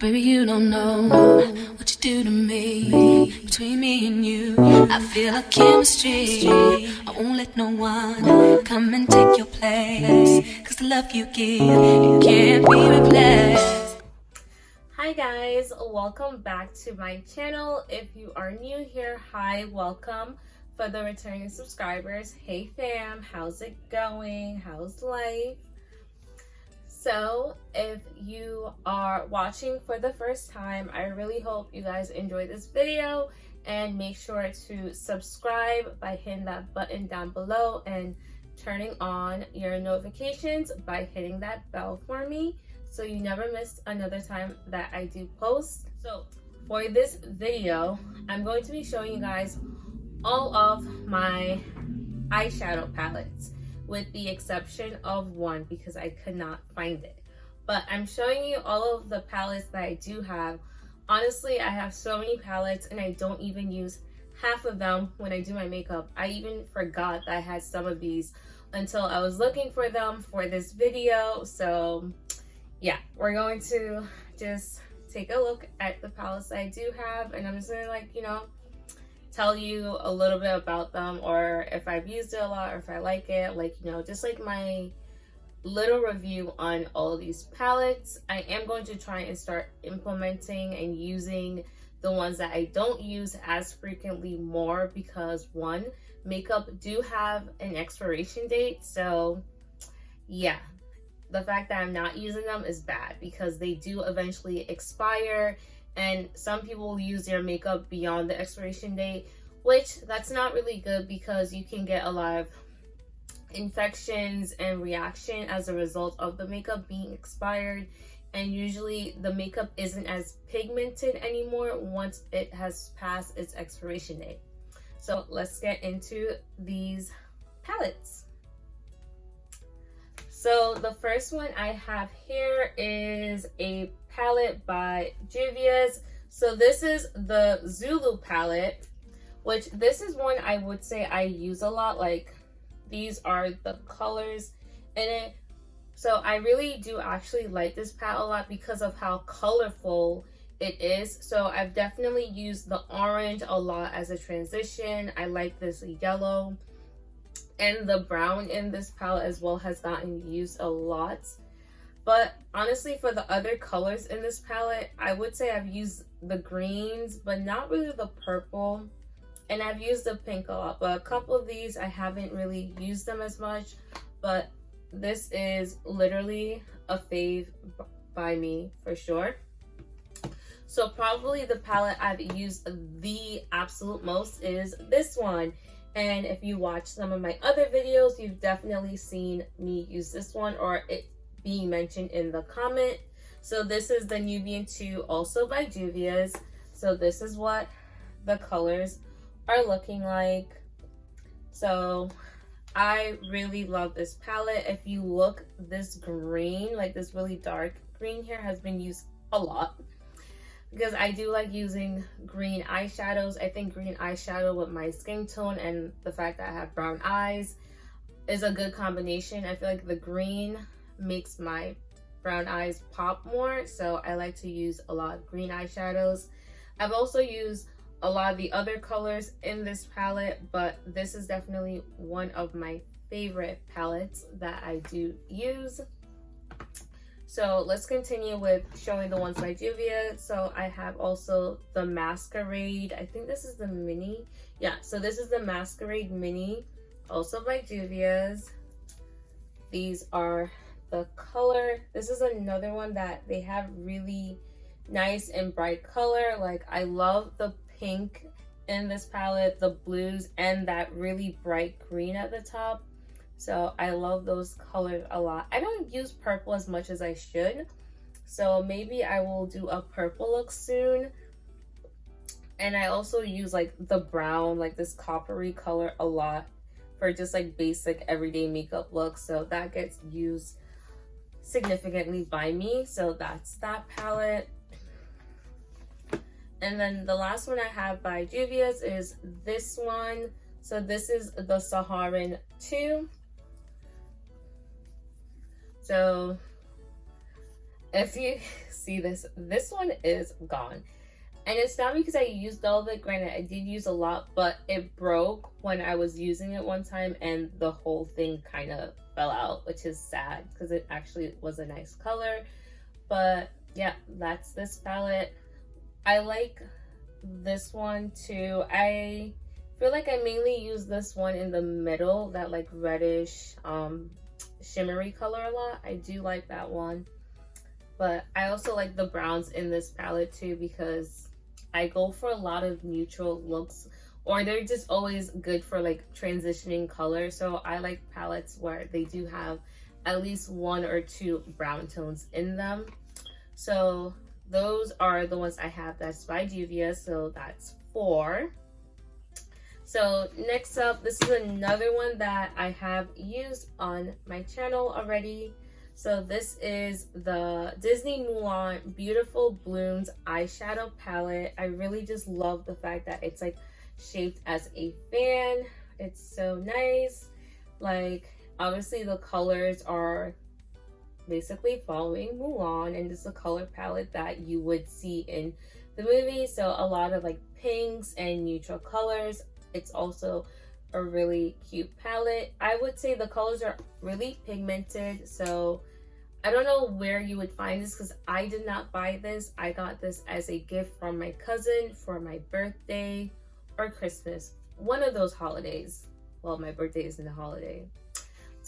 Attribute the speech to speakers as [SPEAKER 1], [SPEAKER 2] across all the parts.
[SPEAKER 1] Baby, you don't know what you do to me. Between me and you, I feel like chemistry. I won't let no one come and take your place, 'cause the love you give, it can't be replaced.
[SPEAKER 2] Hi guys, welcome back to my channel. If you are new here, hi, welcome. For the returning subscribers, hey fam, how's it going? How's life? So if you are watching for the first time, I really hope you guys enjoy this video, and make sure to subscribe by hitting that button down below and turning on your notifications by hitting that bell for me, so you never miss another time that I do post. So for this video, I'm going to be showing you guys all of my eyeshadow palettes, with the exception of one because I could not find it. But I'm showing you all of the palettes that I do have. Honestly, I have so many palettes and I don't even use half of them when I do my makeup. I even forgot that I had some of these until I was looking for them for this video. So yeah, we're going to just take a look at the palettes I do have, and I'm just gonna tell you a little bit about them, or if I've used it a lot, or if I like it, just like my little review on all of these palettes. I am going to try and start implementing and using the ones that I don't use as frequently more, because one, makeup do have an expiration date. So yeah, the fact that I'm not using them is bad because they do eventually expire, and some people will use their makeup beyond the expiration date, which that's not really good because you can get a lot of infections and reaction as a result of the makeup being expired, and usually the makeup isn't as pigmented anymore once it has passed its expiration date. So let's get into these palettes. So the first one I have here is a palette by JUVIA'S. So this is the Zulu Palette, which this is one I would say I use a lot. Like, these are the colors in it. So I really do actually like this palette a lot because of how colorful it is. So I've definitely used the orange a lot as a transition. I like this yellow, and the brown in this palette as well has gotten used a lot. But honestly, for the other colors in this palette, I would say I've used the greens, but not really the purple. And I've used the pink a lot, but a couple of these I haven't really used them as much. But this is literally a fave by me for sure. So probably the palette I've used the absolute most is this one. And if you watch some of my other videos, you've definitely seen me use this one, or it being mentioned in the comment. So this is the Nubian 2, also by JUVIA'S. So this is what the colors are looking like. So I really love this palette. If you look, this green, like this really dark green here, has been used a lot because I do like using green eyeshadows. I think green eyeshadow with my skin tone and the fact that I have brown eyes is a good combination. I feel like the green makes my brown eyes pop more, so I like to use a lot of green eyeshadows. I've also used a lot of the other colors in this palette, but this is definitely one of my favorite palettes that I do use. So let's continue with showing the ones by JUVIA. So I have also the Masquerade, I think this is the mini. Yeah, so this is the Masquerade Mini, also by JUVIA'S. These are the color. This is another one that they have really nice and bright color. Like, I love the pink in this palette, the blues, and that really bright green at the top. So I love those colors a lot. I don't use purple as much as I should, so maybe I will do a purple look soon. And I also use like the brown, like this coppery color, a lot for just like basic everyday makeup looks. So that gets used significantly by me. So that's that palette. And then the last one I have by JUVIA'S is this one. So this is the SAHARAN 2. So if you see this one is gone. And it's not because I used all of it. Granted, I did use a lot, but it broke when I was using it one time and the whole thing kind of fell out, which is sad because it actually was a nice color. But yeah, that's this palette. I like this one too. I feel like I mainly use this one in the middle, that like reddish shimmery color a lot. I do like that one. But I also like the browns in this palette too, because I go for a lot of neutral looks, or they're just always good for like transitioning color. So I like palettes where they do have at least 1 or 2 brown tones in them. So those are the ones I have. That's by JUVIA'S, so that's 4. So next up, this is another one that I have used on my channel already. So this is the Disney Mulan Beautiful Blooms eyeshadow palette. I really just love the fact that it's like shaped as a fan. It's so nice. Like, obviously the colors are basically following Mulan, and this is a color palette that you would see in the movie. So a lot of like pinks and neutral colors. It's also a really cute palette. I would say the colors are really pigmented, so I don't know where you would find this because I did not buy this. I got this as a gift from my cousin for my birthday or Christmas, one of those holidays. Well, my birthday isn't a holiday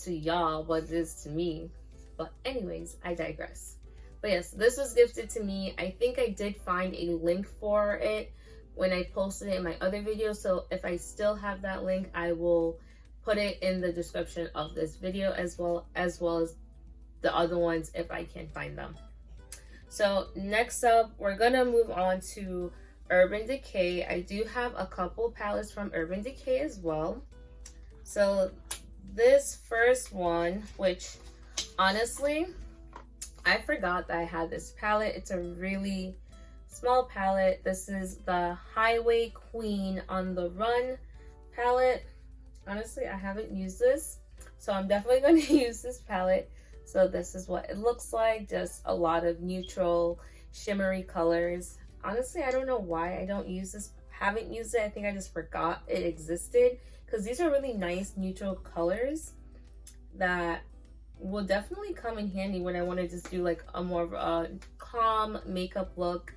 [SPEAKER 2] to y'all, but it is to me. But anyways, I digress. But yes, this was gifted to me. I think I did find a link for it when I posted it in my other video. So if I still have that link, I will put it in the description of this video, as well as the other ones if I can find them. So next up, we're gonna move on to Urban Decay. I do have a couple palettes from Urban Decay as well. So this first one, which honestly, I forgot that I had this palette. It's a really small palette. This is the Highway Queen on the Run palette. Honestly, I haven't used this, so I'm definitely going to use this palette. So this is what it looks like, just a lot of neutral shimmery colors. Honestly, I don't know why I don't use this, haven't used it. I think I just forgot it existed, because these are really nice neutral colors that will definitely come in handy when I want to just do like a more of a calm makeup look,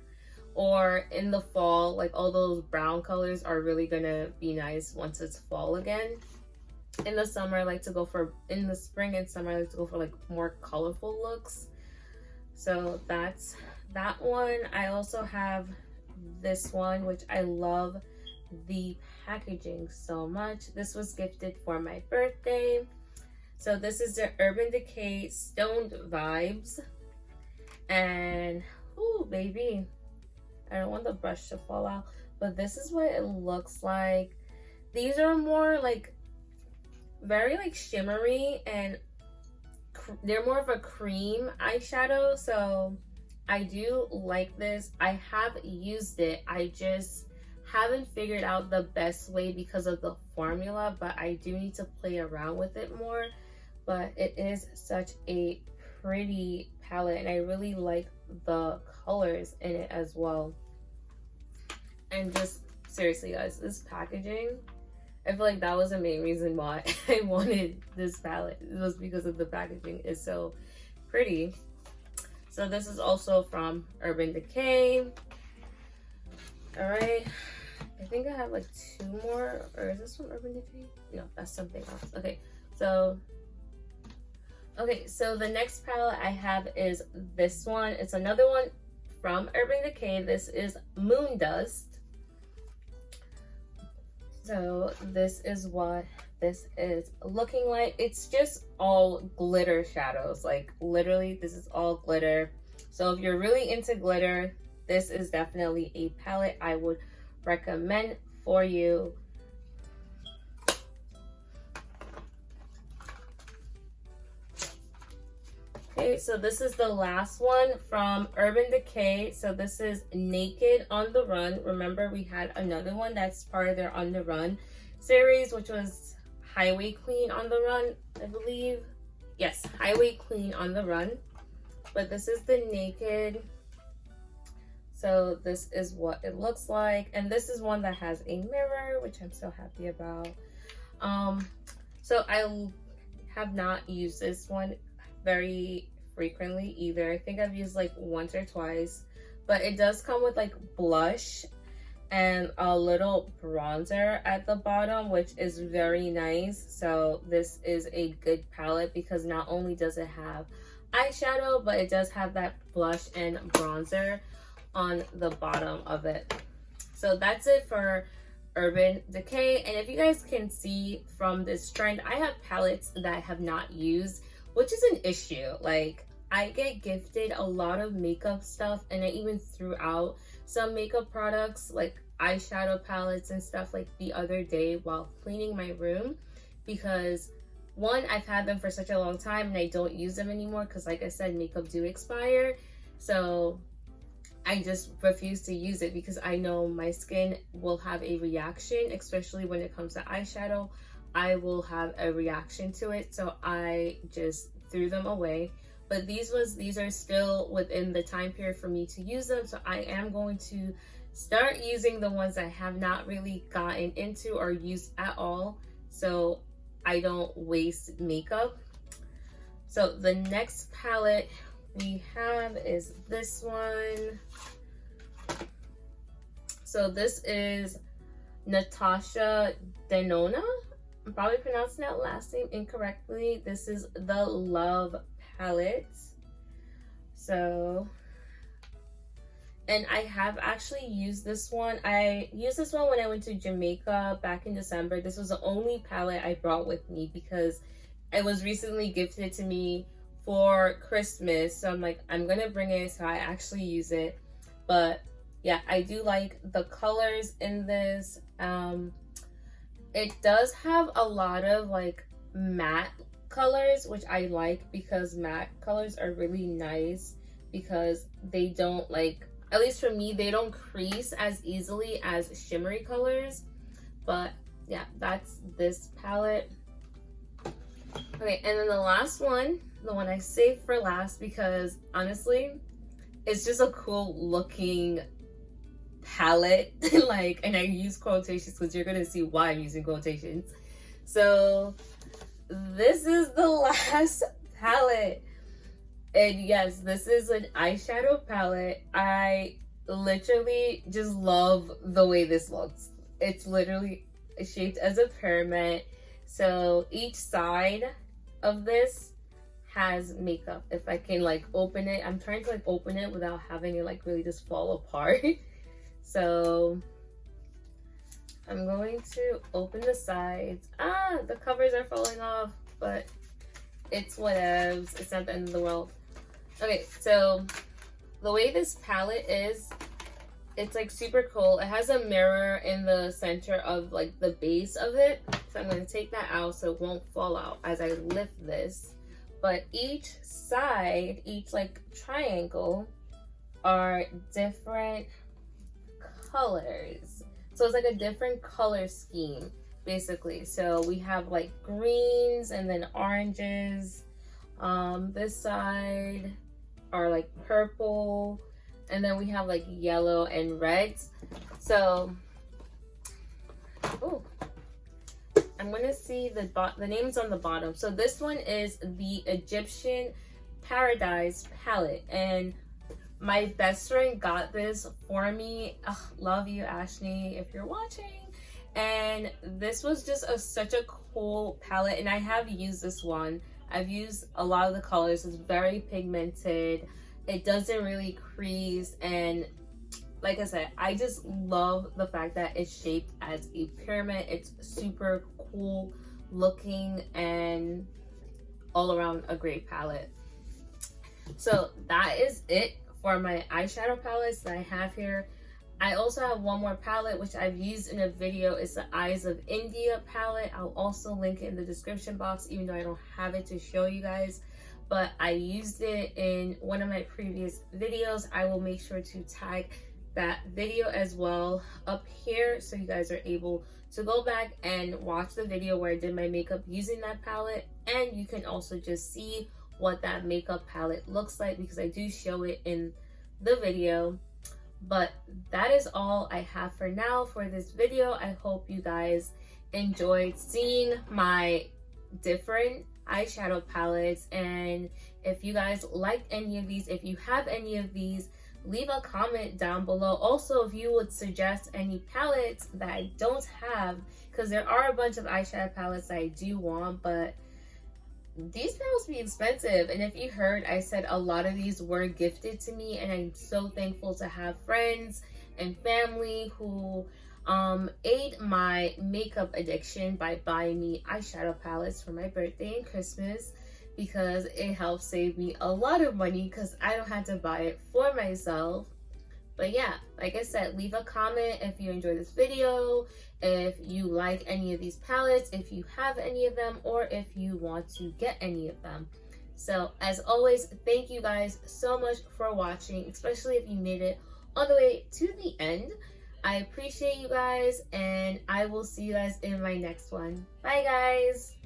[SPEAKER 2] or in the fall, like all those brown colors are really gonna be nice once it's fall again. In the summer, I like to go for, in the spring and summer, I like to go for like more colorful looks. So that's that one. I also have this one, which I love the packaging so much. This was gifted for my birthday. So this is the Urban Decay Stoned Vibes. And, ooh, baby, I don't want the brush to fall out, but this is what it looks like. These are more like very like shimmery, and they're more of a cream eyeshadow, so I do like this. I have used it, I just haven't figured out the best way because of the formula, but I do need to play around with it more. But it is such a pretty palette, and I really like the colors in it as well. And just seriously guys, this packaging, I feel like that was the main reason why I wanted this palette. It was because of the packaging is so pretty. So this is also from Urban Decay. All right, I think I have like 2 more, or is this from Urban Decay? No, that's something else. Okay, so the next palette I have is this one. It's another one from Urban Decay. This is Moondust. So this is what this is looking like. It's just all glitter shadows, like literally this is all glitter. So if you're really into glitter, this is definitely a palette I would recommend for you. Okay, so this is the last one from Urban Decay. So this is Naked on the Run. Remember, we had another one that's part of their On the Run series, which was Highway Queen on the Run, I believe. Yes, Highway Queen on the Run. but this is the Naked. So this is what it looks like, and this is one that has a mirror, which I'm so happy about. So I have not used this one very frequently either. I think I've used like once or twice, but it does come with like blush and a little bronzer at the bottom, which is very nice. So this is a good palette because not only does it have eyeshadow, but it does have that blush and bronzer on the bottom of it. So that's it for Urban Decay. And if you guys can see from this trend, I have palettes that I have not used, which is an issue. Like, I get gifted a lot of makeup stuff, and I even threw out some makeup products like eyeshadow palettes and stuff like the other day while cleaning my room, because one, I've had them for such a long time and I don't use them anymore because, like I said, makeup do expire. So I just refuse to use it because I know my skin will have a reaction, especially when it comes to eyeshadow. I will have a reaction to it, so I just threw them away. But these are still within the time period for me to use them, so I am going to start using the ones I have not really gotten into or used at all, so I don't waste makeup. So the next palette we have is this one. So this is Natasha Denona. I'm probably pronouncing that last name incorrectly. This is the Love palette. So, and I have actually used this one. I used this one when I went to Jamaica back in December. This was the only palette I brought with me because it was recently gifted to me for Christmas. So I'm like, I'm gonna bring it so I actually use it. But yeah, I do like the colors in this. It does have a lot of like matte colors, which I like because matte colors are really nice because they don't, like, at least for me, they don't crease as easily as shimmery colors. But yeah, that's this palette. Okay, and then the last one, the one I saved for last because honestly, it's just a cool looking palette. Like, and I use quotations because you're gonna see why I'm using quotations. So this is the last palette, and yes, this is an eyeshadow palette. I literally just love the way this looks. It's literally shaped as a pyramid, so each side of this has makeup. If I can like open it, I'm trying to like open it without having it like really just fall apart. So I'm going to open the sides. The covers are falling off, but it's whatevs. It's not the end of the world. Okay, so the way this palette is, it's like super cool. It has a mirror in the center of like the base of it. So I'm going to take that out so it won't fall out as I lift this. But each side, each like triangle are different colors. So it's like a different color scheme basically. So we have like greens and then oranges. This side are like purple, and then we have like yellow and reds. So I'm gonna see the names on the bottom. So this one is the Egyptian Paradise palette, and my best friend got this for me. Ugh, love you, Ashley, if you're watching. And this was just such a cool palette, and I have used this one. I've used a lot of the colors. It's very pigmented. It doesn't really crease, and like I said, I just love the fact that it's shaped as a pyramid. It's super cool looking and all around a great palette. So that is it for my eyeshadow palettes that I have here. I also have one more palette which I've used in a video. It's the Eyes of India palette. I'll also link it in the description box, even though I don't have it to show you guys, but I used it in one of my previous videos. I will make sure to tag that video as well up here so you guys are able to go back and watch the video where I did my makeup using that palette, and you can also just see what that makeup palette looks like, because I do show it in the video. But that is all I have for now for this video. I hope you guys enjoyed seeing my different eyeshadow palettes, and if you guys like any of these, if you have any of these, leave a comment down below. Also, if you would suggest any palettes that I don't have, because there are a bunch of eyeshadow palettes that I do want, but these palettes be expensive. And if you heard, I said a lot of these were gifted to me, and I'm so thankful to have friends and family who aid my makeup addiction by buying me eyeshadow palettes for my birthday and Christmas, because it helps save me a lot of money because I don't have to buy it for myself. But yeah, like I said, leave a comment if you enjoyed this video, if you like any of these palettes, if you have any of them, or if you want to get any of them. So as always, thank you guys so much for watching, especially if you made it all the way to the end. I appreciate you guys, and I will see you guys in my next one. Bye guys!